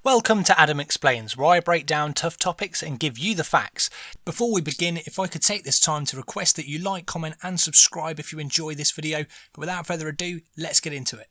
Welcome to Adam Explains, where I break down tough topics and give you the facts. Before we begin, if I could take this time to request that you like, comment and subscribe if you enjoy this video, but without further ado, let's get into it.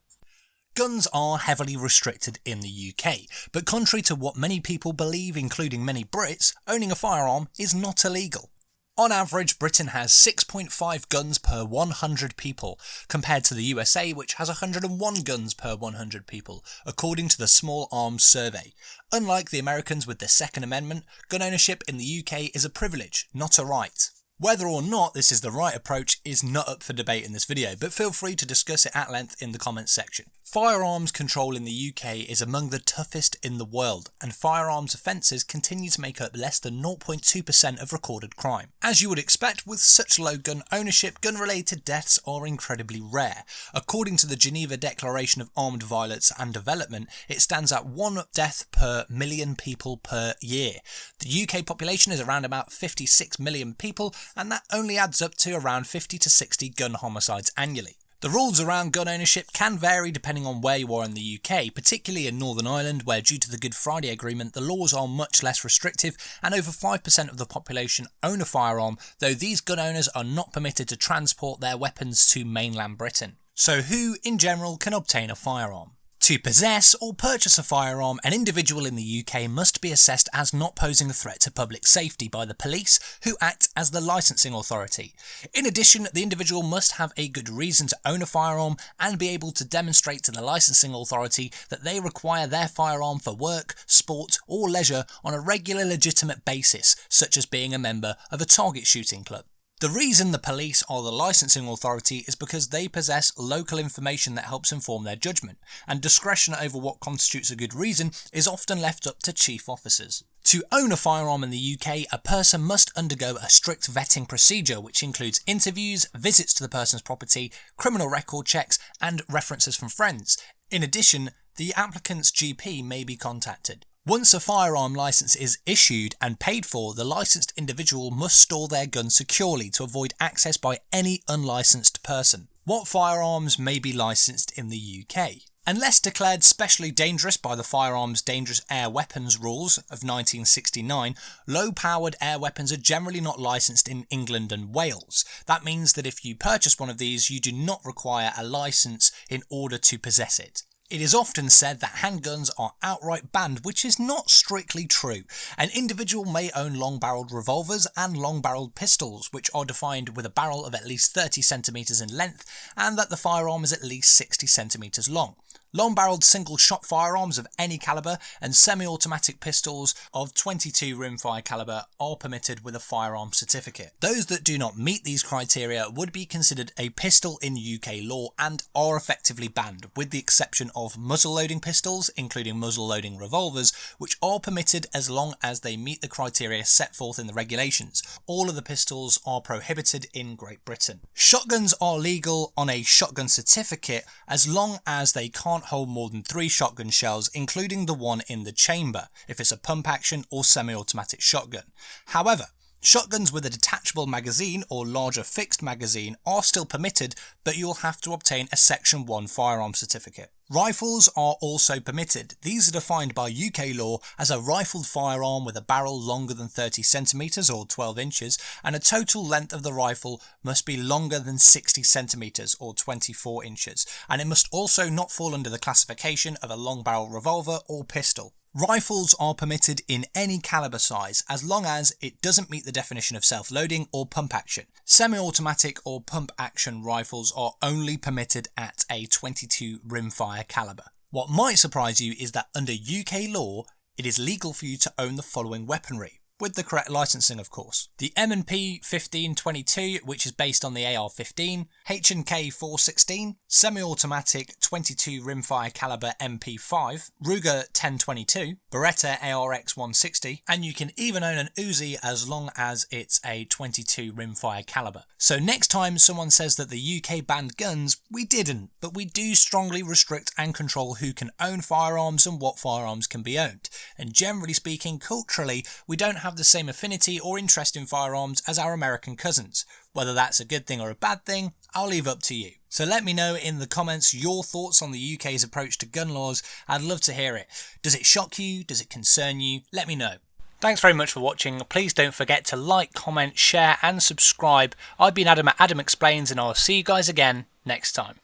Guns are heavily restricted in the UK, but contrary to what many people believe, including many Brits, owning a firearm is not illegal. On average, Britain has 6.5 guns per 100 people, compared to the USA, which has 101 guns per 100 people, according to the Small Arms Survey. Unlike the Americans with the Second Amendment, gun ownership in the UK is a privilege, not a right. Whether or not this is the right approach is not up for debate in this video, but feel free to discuss it at length in the comments section. Firearms control in the UK is among the toughest in the world, and firearms offences continue to make up less than 0.2% of recorded crime. As you would expect, with such low gun ownership, gun-related deaths are incredibly rare. According to the Geneva Declaration of Armed Violence and Development, it stands at 1 death per million people per year. The UK population is around about 56 million people, and that only adds up to around 50 to 60 gun homicides annually. The rules around gun ownership can vary depending on where you are in the UK, particularly in Northern Ireland, where due to the Good Friday Agreement the laws are much less restrictive and over 5% of the population own a firearm, though these gun owners are not permitted to transport their weapons to mainland Britain. So who, in general, can obtain a firearm? To possess or purchase a firearm, an individual in the UK must be assessed as not posing a threat to public safety by the police, who act as the licensing authority. In addition, the individual must have a good reason to own a firearm and be able to demonstrate to the licensing authority that they require their firearm for work, sport or leisure on a regular legitimate basis, such as being a member of a target shooting club. The reason the police are the licensing authority is because they possess local information that helps inform their judgment, and discretion over what constitutes a good reason is often left up to chief officers. To own a firearm in the UK, a person must undergo a strict vetting procedure which includes interviews, visits to the person's property, criminal record checks and references from friends. In addition, the applicant's GP may be contacted. Once a firearm licence is issued and paid for, the licensed individual must store their gun securely to avoid access by any unlicensed person. What firearms may be licensed in the UK? Unless declared specially dangerous by the Firearms Dangerous Air Weapons Rules of 1969, low-powered air weapons are generally not licensed in England and Wales. That means that if you purchase one of these, you do not require a licence in order to possess it. It is often said that handguns are outright banned, which is not strictly true. An individual may own long-barreled revolvers and long-barreled pistols, which are defined with a barrel of at least 30 centimetres in length and that the firearm is at least 60 centimetres long. Long-barreled single-shot firearms of any calibre and semi-automatic pistols of 22 rimfire calibre are permitted with a firearm certificate. Those that do not meet these criteria would be considered a pistol in UK law and are effectively banned, with the exception of muzzle-loading pistols, including muzzle-loading revolvers, which are permitted as long as they meet the criteria set forth in the regulations. All of the pistols are prohibited in Great Britain. Shotguns are legal on a shotgun certificate as long as they can't hold more than 3 shotgun shells, including the one in the chamber, if it's a pump action or semi-automatic shotgun. However, shotguns with a detachable magazine or larger fixed magazine are still permitted, but you'll have to obtain a Section 1 firearm certificate. Rifles are also permitted. These are defined by UK law as a rifled firearm with a barrel longer than 30 centimetres or 12 inches, and a total length of the rifle must be longer than 60 centimetres or 24 inches, and it must also not fall under the classification of a long barrel revolver or pistol. Rifles are permitted in any calibre size as long as it doesn't meet the definition of self-loading or pump action. Semi-automatic or pump action rifles are only permitted at a 22 rimfire calibre. What might surprise you is that under UK law, it is legal for you to own the following weaponry, with the correct licensing of course. The M&P 1522, which is based on the AR-15, H&K 416, semi-automatic 22 rimfire caliber MP5, Ruger 1022, Beretta ARX 160, and you can even own an Uzi as long as it's a 22 rimfire caliber. So next time someone says that the UK banned guns, we didn't, but we do strongly restrict and control who can own firearms and what firearms can be owned. And generally speaking, culturally, we don't have have the same affinity or interest in firearms as our American cousins. Whether that's a good thing or a bad thing, I'll leave up to you. So let me know in the comments your thoughts on the UK's approach to gun laws. I'd love to hear it. Does it shock you? Does it concern you? Let me know. Thanks very much for watching. Please don't forget to like, comment, share and subscribe. I've been Adam at Adam Explains, and I'll see you guys again next time.